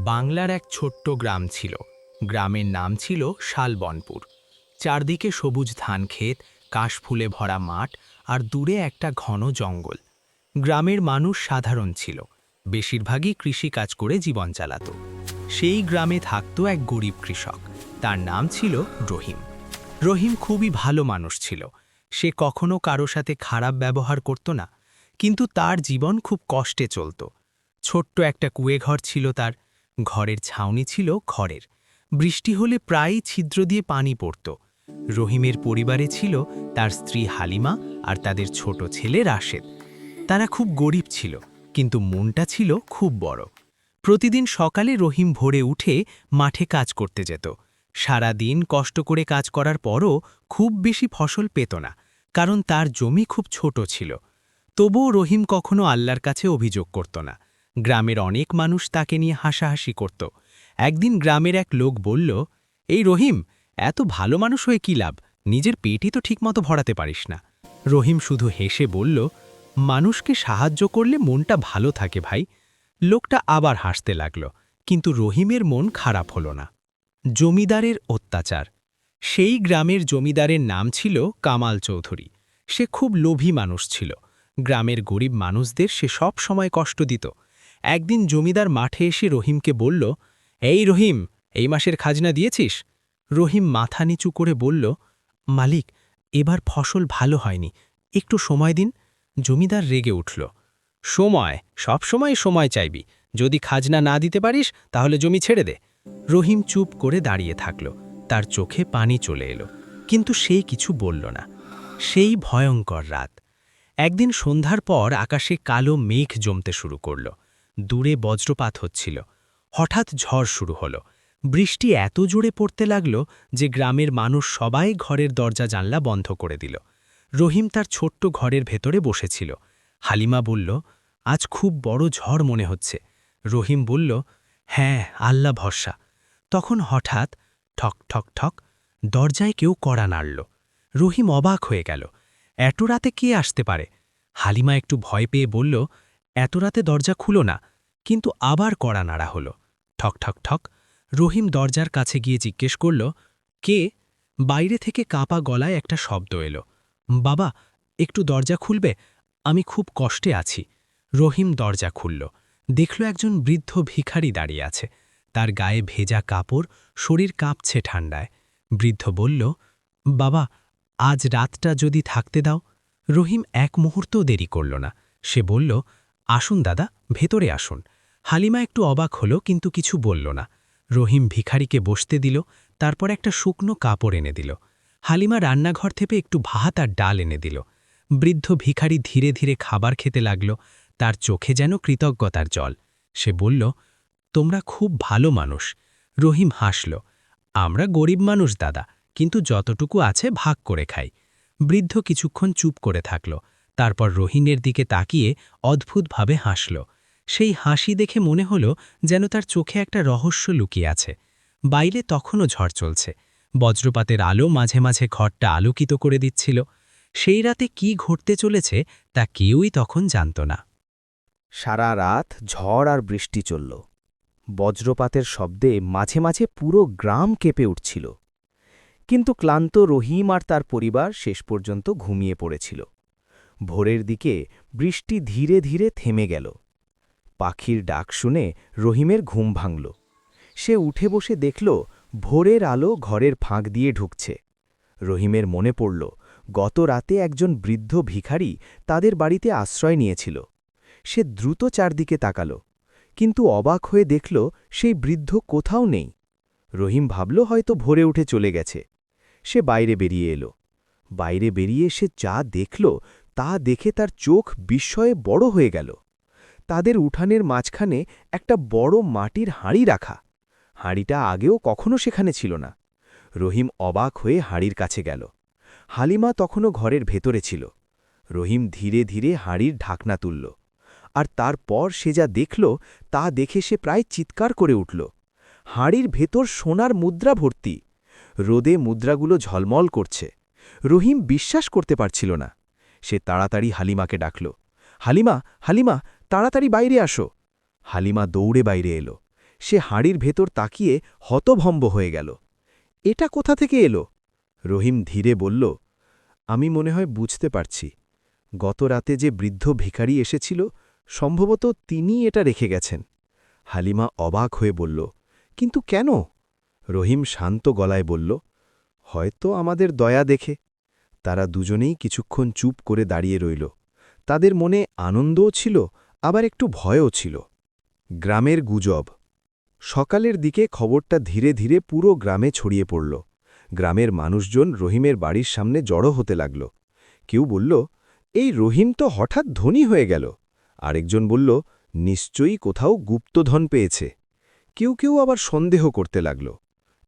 বাংলার এক ছোট্ট গ্রাম ছিল। গ্রামের নাম ছিল শালবনপুর। চারদিকে সবুজ ধানক্ষেত, কাশফুলে ভরা মাঠ আর দূরে একটা ঘন জঙ্গল। গ্রামের মানুষ সাধারণ ছিল, বেশিরভাগই কৃষিকাজ করে জীবন চালাত। সেই গ্রামে থাকত এক গরিব কৃষক, তার নাম ছিল রহিম। রহিম খুবই ভালো মানুষ ছিল। সে কখনো কারো সাথে খারাপ ব্যবহার করত না, কিন্তু তার জীবন খুব কষ্টে চলত। ছোট্ট একটা কুঁয়েঘর ছিল তার। ঘরের ছাউনি ছিল খড়ের। বৃষ্টি হলে প্রায়ই ছিদ্র দিয়ে পানি পড়ত। রহিমের পরিবারে ছিল তার স্ত্রী হালিমা আর তাদের ছোট ছেলে রাশেদ। তারা খুব গরিব ছিল, কিন্তু মনটা ছিল খুব বড়। প্রতিদিন সকালে রহিম ভোরে উঠে মাঠে কাজ করতে যেত। সারা দিন কষ্ট করে কাজ করার পরও খুব বেশি ফসল পেত না, কারণ তার জমি খুব ছোট ছিল। তবুও রহিম কখনো আল্লাহর কাছে অভিযোগ করত না। গ্রামের অনেক মানুষ তাকে নিয়ে হাসাহাসি করত। একদিন গ্রামের এক লোক বলল, এই রহিম, এত ভালো মানুষ হয়ে কী লাভ? নিজের পেটই তো ঠিকমতো ভরাতে পারিস না। রহিম শুধু হেসে বলল, মানুষকে সাহায্য করলে মনটা ভালো থাকে ভাই। লোকটা আবার হাসতে লাগল, কিন্তু রহিমের মন খারাপ হল না। জমিদারের অত্যাচার। সেই গ্রামের জমিদারের নাম ছিল কামাল চৌধুরী। সে খুব লোভী মানুষ ছিল। গ্রামের গরিব মানুষদের সে সব সময় কষ্ট দিত। একদিন জমিদার মাঠে এসে রহিমকে বলল, এই রহিম, এই মাসের খাজনা দিয়েছিস? রহিম মাথা নিচু করে বলল, মালিক, এবার ফসল ভালো হয়নি, একটু সময় দিন। জমিদার রেগে উঠল, সময়? সব সময় সময় চাইবি? যদি খাজনা না দিতে পারিস তাহলে জমি ছেড়ে দে। রহিম চুপ করে দাঁড়িয়ে থাকল। তার চোখে পানি চলে এলো, কিন্তু সে কিছু বলল না। সেই ভয়ঙ্কর রাত। একদিন সন্ধ্যার পর আকাশে কালো মেঘ জমতে শুরু করল। দূরে বজ্রপাত হচ্ছিল। হঠাৎ ঝড় শুরু হলো। বৃষ্টি এত জোরে পড়তে লাগল যে গ্রামের মানুষ সবাই ঘরের দরজা জানলা বন্ধ করে দিল। রহিম তার ছোট্ট ঘরের ভেতরে বসেছিল। হালিমা বলল, আজ খুব বড় ঝড় মনে হচ্ছে। রহিম বলল, হ্যাঁ, আল্লাহ ভরসা। তখন হঠাৎ ঠক ঠক ঠক দরজায় কেউ কড়া নাড়ল। রহিম অবাক হয়ে গেল। এত রাতে কে আসতে পারে? হালিমা একটু ভয় পেয়ে বলল, এত রাতে দরজা খুলো না। কিন্তু আবার কড়া নাড়া হলো। ঠক ঠক ঠক। রহিম দরজার কাছে গিয়ে জিজ্ঞেস করল, কে? বাইরে থেকে কাঁপা গলায় একটা শব্দ এলো, বাবা, একটু দরজা খুলবে? আমি খুব কষ্টে আছি। রহিম দরজা খুলল। দেখল একজন বৃদ্ধ ভিখারি দাঁড়িয়ে আছে। তার গায়ে ভেজা কাপড়, শরীর কাঁপছে ঠান্ডায়। বৃদ্ধ বলল, বাবা, আজ রাতটা যদি থাকতে দাও। রহিম এক মুহূর্তও দেরি করল না। সে বলল, আসুন দাদা, ভেতরে আসুন। হালিমা একটু অবাক হল, কিন্তু কিছু বলল না। রহিম ভিখারিকে বসতে দিল, তারপর একটা শুকনো কাপড় এনে দিল। হালিমা রান্নাঘর থেকে একটু ভাত আর ডাল এনে দিল। বৃদ্ধ ভিখারি ধীরে ধীরে খাবার খেতে লাগল। তার চোখে যেন কৃতজ্ঞতার জল। সে বলল, তোমরা খুব ভালো মানুষ। রহিম হাসল, আমরা গরিব মানুষ দাদা, কিন্তু যতটুকু আছে ভাগ করে খাই। বৃদ্ধ কিছুক্ষণ চুপ করে থাকল, তারপর রহিমের দিকে তাকিয়ে অদ্ভুতভাবে হাসল। সেই হাসি দেখে মনে হল যেন তার চোখে একটা রহস্য লুকিয়ে আছে। বাইরে তখনও ঝড় চলছে। বজ্রপাতের আলো মাঝে মাঝে ঘরটা আলোকিত করে দিচ্ছিল। সেই রাতে কি ঘটতে চলেছে তা কেউই তখন জানত না। সারা রাত ঝড় আর বৃষ্টি চলল। বজ্রপাতের শব্দে মাঝে মাঝে পুরো গ্রাম কেঁপে উঠছিল। কিন্তু ক্লান্ত রহিম আর তার পরিবার শেষ পর্যন্ত ঘুমিয়ে পড়েছিল। ভোরের দিকে বৃষ্টি ধীরে ধীরে থেমে গেল। পাখির ডাক শুনে রহিমের ঘুম ভাঙল। সে উঠে বসে দেখল ভোরের আলো ঘরের ফাঁক দিয়ে ঢুকছে। রহিমের মনে পড়ল, গত রাতে একজন বৃদ্ধ ভিখারি তাদের বাড়িতে আশ্রয় নিয়েছিল। সে দ্রুত চারদিকে তাকাল, কিন্তু অবাক হয়ে দেখল সেই বৃদ্ধ কোথাও নেই। রহিম ভাবল হয়তো ভোরে উঠে চলে গেছে। সে বাইরে বেরিয়ে এলো। বাইরে বেরিয়ে সে যা দেখল তা দেখে তার চোখ বিস্ময়ে বড় হয়ে গেল। তাদের উঠানের মাঝখানে একটা বড় মাটির হাঁড়ি রাখা। হাঁড়িটা আগেও কখনো সেখানে ছিল না। রহিম অবাক হয়ে হাঁড়ির কাছে গেল। হালিমা তখনও ঘরের ভেতরে ছিল। রহিম ধীরে ধীরে হাঁড়ির ঢাকনা তুলল, আর তারপর সে যা দেখল তা দেখে সে প্রায় চিৎকার করে উঠল। হাঁড়ির ভেতর সোনার মুদ্রা ভর্তি। রোদে মুদ্রাগুলো ঝলমল করছে। রহিম বিশ্বাস করতে পারছিল না। সে তাড়াতাড়ি হালিমাকে ডাকল, হালিমা, হালিমা, তাড়াতাড়ি বাইরে আসো। হালিমা দৌড়ে বাইরে এলো। সে হাঁড়ির ভেতর তাকিয়ে হতভম্ব হয়ে গেল। এটা কোথা থেকে এলো? রহিম ধীরে বলল, আমি মনে হয় বুঝতে পারছি। গত রাতে যে বৃদ্ধ ভিখারি এসেছিল, সম্ভবত তিনিই এটা রেখে গেছেন। হালিমা অবাক হয়ে বলল, কিন্তু কেন? রহিম শান্ত গলায় বলল, হয়তো আমাদের দয়া দেখে। তারা দুজনেই কিছুক্ষণ চুপ করে দাঁড়িয়ে রইল। তাদের মনে আনন্দও ছিল, আবার একটু ভয়ও ছিল। গ্রামের গুজব। সকালের দিকে খবরটা ধীরে ধীরে পুরো গ্রামে ছড়িয়ে পড়ল। গ্রামের মানুষজন রহিমের বাড়ির সামনে জড়ো হতে লাগল। কেউ বলল, এই রহিম তো হঠাৎ ধনী হয়ে গেল। আরেকজন বলল, নিশ্চয়ই কোথাও গুপ্তধন পেয়েছে। কেউ কেউ আবার সন্দেহ করতে লাগল।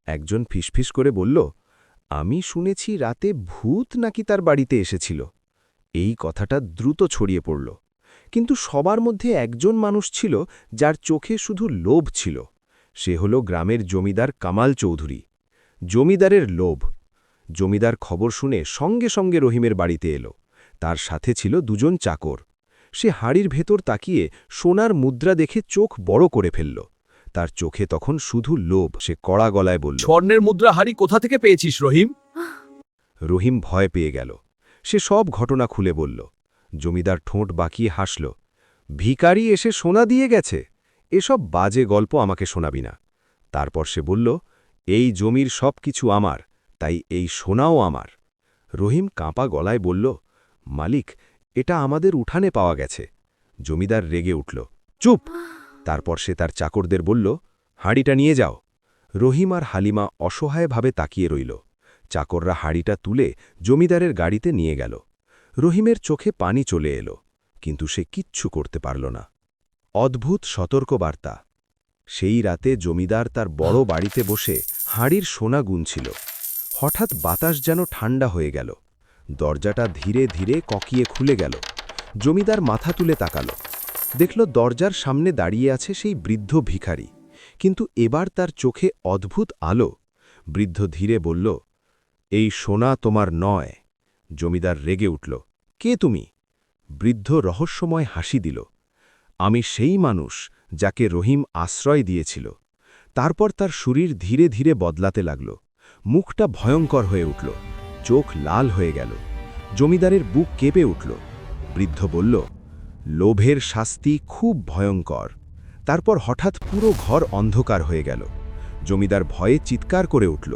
একজন ফিসফিস করে বলল, আমি শুনেছি রাতে ভূত নাকি তার বাড়িতে এসেছিল। এই কথাটা দ্রুত ছড়িয়ে পড়ল। কিন্তু সবার মধ্যে একজন মানুষ ছিল যার চোখে শুধু লোভ ছিল। সে হল গ্রামের জমিদার কামাল চৌধুরী। জমিদারের লোভ। জমিদার খবর শুনে সঙ্গে সঙ্গে রহিমের বাড়িতে এলো। তার সাথে ছিল দুজন চাকর। সে হাঁড়ির ভেতর তাকিয়ে সোনার মুদ্রা দেখে চোখ বড় করে ফেলল। তার চোখে তখন শুধু লোভ। সে কড়া গলায় বলল, স্বর্ণের মুদ্রা হাড়ি কোথা থেকে পেয়েছিস রহিম? রহিম ভয় পেয়ে গেল। সে সব ঘটনা খুলে বলল। জমিদার ঠোঁট বাঁকিয়ে হাসল। ভিখারি এসে সোনা দিয়ে গেছে? এসব বাজে গল্প আমাকে শোনাবি না। তারপর সে বলল, এই জমির সব কিছু আমার, তাই এই সোনাও আমার। রহিম কাঁপা গলায় বলল, মালিক, এটা আমাদের উঠানে পাওয়া গেছে। জমিদার রেগে উঠল। চুপ! তারপর সে তার চাকরদের বলল, হাঁড়িটা নিয়ে যাও। রহিম আর হালিমা অসহায়ভাবে তাকিয়ে রইল। চাকররা হাঁড়িটা তুলে জমিদারের গাড়িতে নিয়ে গেল। রহিমের চোখে পানি চলে এলো, কিন্তু সে কিচ্ছু করতে পারল না। অদ্ভুত সতর্কবার্তা। সেই রাতে জমিদার তার বড় বাড়িতে বসে হাঁড়ির সোনা গুনছিল। হঠাৎ বাতাস যেন ঠান্ডা হয়ে গেল। দরজাটা ধীরে ধীরে ককিয়ে খুলে গেল। জমিদার মাথা তুলে তাকাল। দেখল দরজার সামনে দাঁড়িয়ে আছে সেই বৃদ্ধ ভিখারি, কিন্তু এবার তার চোখে অদ্ভুত আলো। বৃদ্ধ ধীরে বলল, এই সোনা তোমার নয়। জমিদার রেগে উঠল, কে তুমি? বৃদ্ধ রহস্যময় হাসি দিল, আমি সেই মানুষ যাকে রহিম আশ্রয় দিয়েছিল। তারপর তার শরীর ধীরে ধীরে বদলাতে লাগল। মুখটা ভয়ঙ্কর হয়ে উঠল, চোখ লাল হয়ে গেল। জমিদারের বুক কেঁপে উঠল। বৃদ্ধ বলল, লোভের শাস্তি খুব ভয়ঙ্কর। তারপর হঠাৎ পুরো ঘর অন্ধকার হয়ে গেল। জমিদার ভয়ে চিৎকার করে উঠল।